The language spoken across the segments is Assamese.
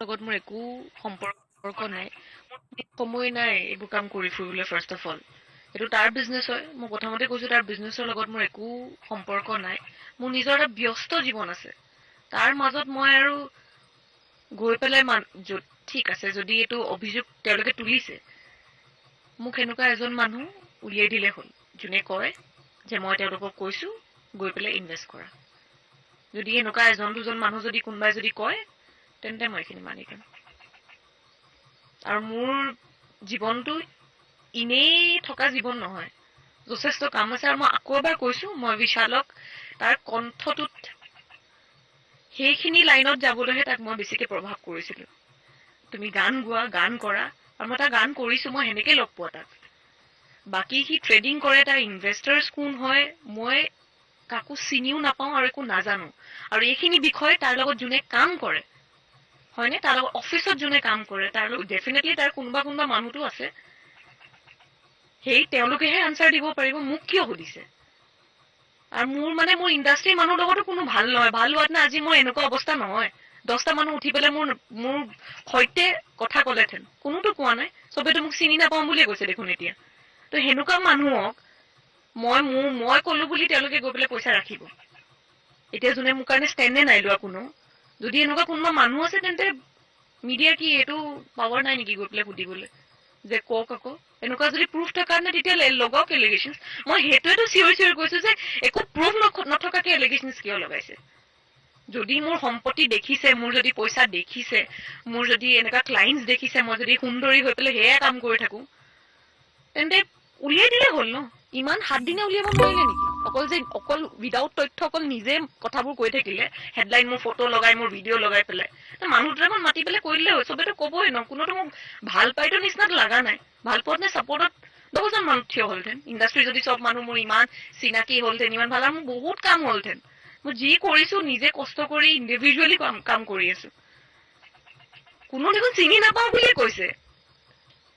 লগত মোৰ একো সম্পৰ্ক নাই সময় নাই এইবোৰ কাম কৰি ফুৰিবলৈ ফাৰ্ষ্ট অফ অল এইটো তাৰ বিজনেছ হয় মই প্ৰথমতে কৈছো তাৰ বিজনেছৰ লগত মোৰ একো সম্পৰ্ক নাই মোৰ নিজৰ এটা ব্যস্ত জীৱন আছে তাৰ মাজত মই আৰু গৈ পেলাই ঠিক আছে যদি এইটো অভিযোগ তেওঁলোকে তুলিছে মোক এনেকুৱা এজন মানুহ উলিয়াই দিলে হ'ল যোনে কয় যে মই তেওঁলোকক কৈছো গৈ পেলাই ইনভেষ্ট কৰা যদি এনেকুৱা এজন দুজন মানুহ যদি কোনোবাই যদি কয় তেন্তে মই এইখিনি মানি ল'ম আৰু মোৰ জীৱনটো ইনেই থকা জীৱন নহয় যথেষ্ট কাম আছে আৰু মই আকৌ এবাৰ কৈছো মই বিশালক তাৰ কণ্ঠটোত সেইখিনি লাইনত যাবলৈহে তাক মই বেছিকে প্ৰভাৱ কৰিছিলো তুমি গান গোৱা গান কৰা আৰু মই তাৰ গান কৰিছো মই সেনেকে লগ পোৱা তাক বাকী সি ট্ৰেডিং কৰে তাৰ ইনভেষ্টাৰ্ছ কোন হয় মই কাকো চিনিও নাপাওঁ আৰু একো নাজানো আৰু এইখিনি বিষয় তাৰ লগত যোনে কাম কৰে হয়নে তাৰ লগত অফিচত যোনে কাম কৰে তাৰ লগত ডেফিনেটলি তাৰ কোনোবা মানুহটো আছে সেই তেওঁলোকেহে আনসাৰ দিব পাৰিব মোক কিয় সুধিছে আৰু মোৰ ইণ্ডাষ্ট্ৰীৰ মানুহৰ লগতো কোনো ভাল নহয় ভাল হোৱাত না আজি মই এনেকুৱা অৱস্থা নহয় 10টা মানুহ উঠি পেলাই মোৰ সৈতে কথা ক'লেথেন কোনোতো কোৱা নাই সবেতো মোক চিনি নাপাওঁ বুলিয়ে কৈছে দেখোন এতিয়া তো হেনুকা মানুহক মই ক'লো বুলি তেওঁলোকে গৈ পেলাই পইচা ৰাখিব এতিয়া যোনে মোৰ কাৰণে ষ্টেণ্ডে নাই লোৱা কোনো যদি এনেকুৱা কোনোবা মানুহ আছে তেন্তে মিডিয়া কি এইটো পাৱাৰ নাই নেকি গৈ পেলাই সুধিবলৈ যে কক আকৌ এনেকুৱা যদি প্ৰুফ থকাৰ নে তেতিয়া লগাওক এলিগেশ্যনছ মই সেইটোৱেতো চিঞৰি কৈছো যে একো প্ৰুফ নথকাকে এলিগেশ্যনছ কিয় লগাইছে যদি মোৰ সম্পত্তি দেখিছে মোৰ যদি পইচা দেখিছে মোৰ যদি এনেকুৱা ক্লায়েণ্টছ দেখিছে মই যদি সুন্দৰী হৈ পেলাই হেয়া কাম কৰি থাকো তেন্তে উলিয়াই দিলে হ'ল ন ইমান 7 দিনে উলিয়াব নোৱাৰিলে নেকি অকল উইদাউট তথ্য অকল নিজে কথাবোৰ কৈ থাকিলে হেডলাইন মোৰ ফটো লগাই মোৰ ভিডিঅ' লগাই পেলাই মানুহ দুটামান মাতি পেলাই কৈ দিলে হয় সবেতো ক'বই ন কোনোতো মোক ভাল পাইতো নিচিনাত লগা নাই ভাল পোৱাত নে ছাপোৰ্টত 10জন মানুহ থিয় হ'লহেঁতেন ইণ্ডাষ্ট্ৰী যদি চব মানুহ মোৰ ইমান চিনাকি হ'লহেঁতেন ইমান ভাল আৰু মোৰ বহুত কাম হ'লহেঁতেন মই যি কৰিছো নিজে কষ্ট কৰি ইণ্ডিভিজুৱেলি কাম কৰি আছো কোনো দেখোন চিনি নাপাওঁ বুলিয়ে কৈছে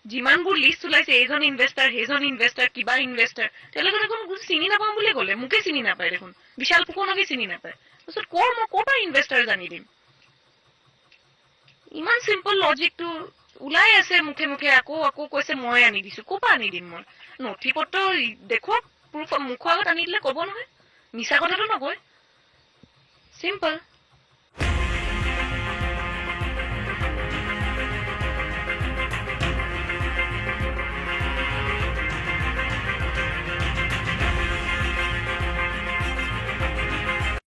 যিমানবোৰ লিষ্ট ওলাইছে এইজন ইনভেষ্টাৰ সেইজন ইনভেষ্টাৰ কিবা ইনভেষ্টাৰ তেওঁলোকে দেখোন চিনি নাপাওঁ বুলিয়ে ক'লে মোকে চিনি নাপায় দেখোন বিশাল ফুকনকে চিনি নাপায় তাৰপিছত মই ক'ৰ পৰা ইনভেষ্টাৰ জানি দিম ইমান চিম্পল লজিকটো ওলাই আছে মুখে আকৌ কৈছে মই আনি দিছো ক'ৰ পৰা আনি দিম মই নথি পত্ৰ দেখুৱাওক প্ৰুফ মুখৰ আগত আনি দিলে ক'ব নহয় মিছা কথাটো নকয় চিম্পল